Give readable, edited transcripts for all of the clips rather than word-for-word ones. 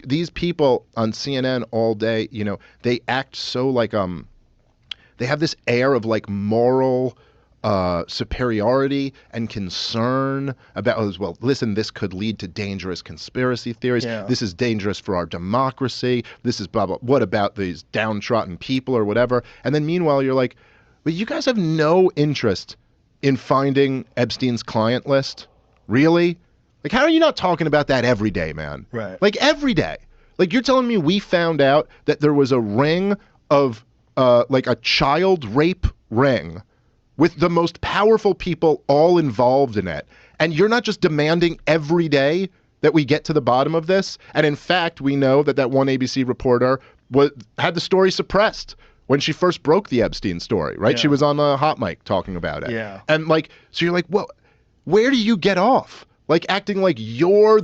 these people on CNN all day, you know, they act so like they have this air of like moral superiority and concern about, oh, well, listen, this could lead to dangerous conspiracy theories. Yeah. This is dangerous for our democracy. This is blah, blah. What about these downtrodden people or whatever? And then meanwhile, you're like, but you guys have no interest in finding Epstein's client list. Really? Like, how are you not talking about that every day, man? Right. Like, every day. Like, you're telling me we found out that there was a ring of, like, a child rape ring with the most powerful people all involved in it. And you're not just demanding every day that we get to the bottom of this. And in fact, we know that that one ABC reporter had the story suppressed when she first broke the Epstein story, right? Yeah. She was on a hot mic talking about it. Yeah. And like, so you're like, well, where do you get off? Like acting like you're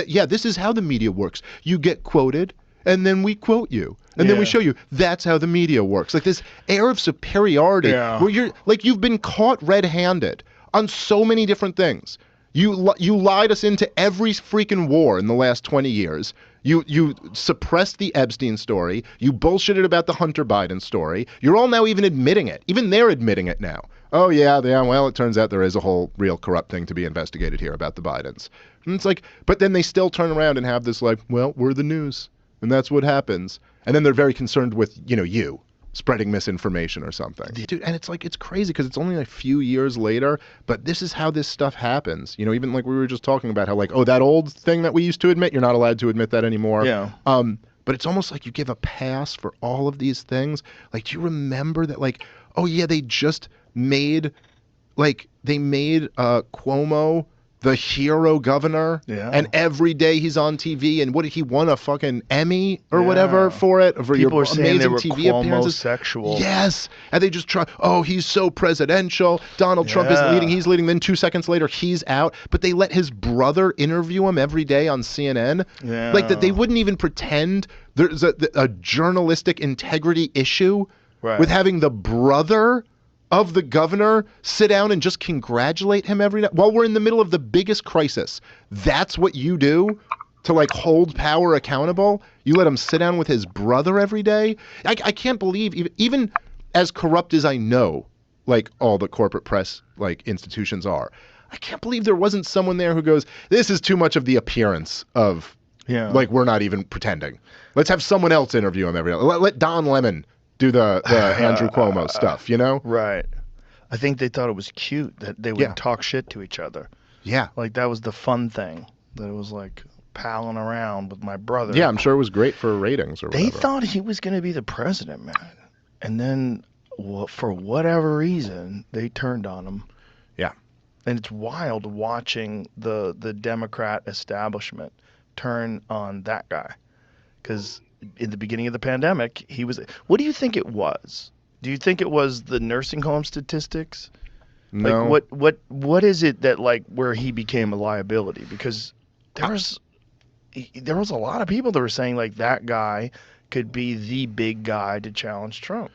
yeah, this is how the media works. You get quoted and then we quote you. And then we show you that's how the media works. Like this air of superiority where you're like, you've been caught red-handed on so many different things. You lied us into every freaking war in the last 20 years. You suppressed the Epstein story. You bullshitted about the Hunter Biden story. You're all now even admitting it. Even they're admitting it now. Oh, yeah, well, it turns out there is a whole real corrupt thing to be investigated here about the Bidens. And it's like, but then they still turn around and have this like, well, we're the news. And that's what happens. And then they're very concerned with, you know, you spreading misinformation or something. Dude, and it's like, it's crazy because it's only a few years later, but this is how this stuff happens. You know, even like we were just talking about how like, oh, that old thing that we used to admit, you're not allowed to admit that anymore. Yeah. But it's almost like you give a pass for all of these things. Like, do you remember that like, oh yeah, they just made, like, they made Cuomo the hero governor, and every day he's on TV, and what did he won a fucking Emmy or whatever for it? For people your are saying they were TV appearances. Cuomo-sexual. Yes, and they just try. Oh, he's so presidential. Donald Trump is leading. He's leading. Then 2 seconds later, he's out. But they let his brother interview him every day on CNN. Yeah. Like that, they wouldn't even pretend there's a journalistic integrity issue with having the brother of the governor sit down and just congratulate him every night while we're in the middle of the biggest crisis. That's what you do to like hold power accountable. You let him sit down with his brother every day. I can't believe even as corrupt as I know, like all the corporate press like institutions are, I can't believe there wasn't someone there who goes, this is too much of the appearance of like, we're not even pretending. Let's have someone else interview him every day. Let Don Lemon do the Andrew Cuomo stuff, you know? Right. I think they thought it was cute that they would talk shit to each other. Yeah. Like, that was the fun thing. That it was like palling around with my brother. Yeah, I'm sure it was great for ratings or whatever. They thought he was going to be the president, man. And then, for whatever reason, they turned on him. Yeah. And it's wild watching the Democrat establishment turn on that guy. Because in the beginning of the pandemic, he was... What do you think it was? Do you think it was the nursing home statistics? No. Like, what is it that, like, where he became a liability? Because there was a lot of people that were saying, like, that guy could be the big guy to challenge Trump.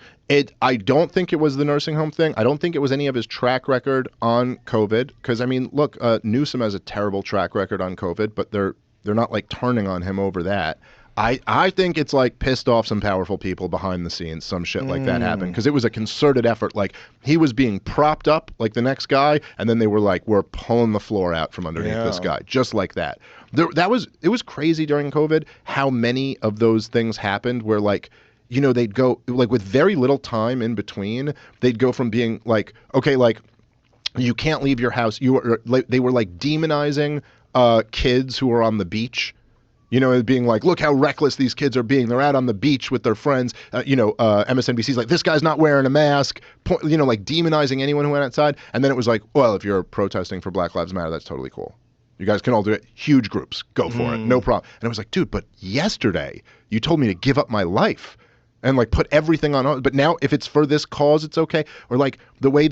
I don't think it was the nursing home thing. I don't think it was any of his track record on COVID. Because, I mean, look, Newsom has a terrible track record on COVID, but they're not, like, turning on him over that. I think it's like pissed off some powerful people behind the scenes, some shit like that happened. Because it was a concerted effort. Like, he was being propped up like the next guy, and then they were like, we're pulling the floor out from underneath this guy. Just like that. It was crazy during COVID how many of those things happened where, like, you know, they'd go, like, with very little time in between, they'd go from being like, okay, like, you can't leave your house. They were like demonizing kids who are on the beach. You know, being like, look how reckless these kids are being. They're out on the beach with their friends. MSNBC's like, this guy's not wearing a mask. Like demonizing anyone who went outside. And then it was like, well, if you're protesting for Black Lives Matter, that's totally cool. You guys can all do it. Huge groups. Go for it. No problem. And I was like, dude, but yesterday you told me to give up my life and like put everything on. But now if it's for this cause, it's okay. Or like the way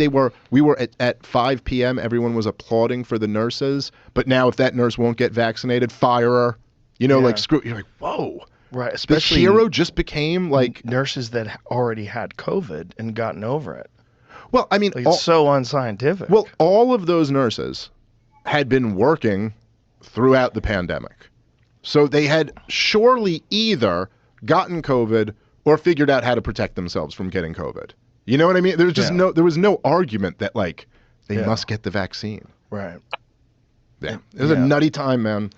we were at 5 p.m., everyone was applauding for the nurses. But now if that nurse won't get vaccinated, fire her. You know, like, screw, you're like, whoa. Right, especially the hero just became, like... nurses that already had COVID and gotten over it. Well, I mean... Like, it's so unscientific. Well, all of those nurses had been working throughout the pandemic. So they had surely either gotten COVID or figured out how to protect themselves from getting COVID. You know what I mean? There was just Yeah. there was no argument that like they Yeah. must get the vaccine. Right. Yeah. It was a nutty time, man.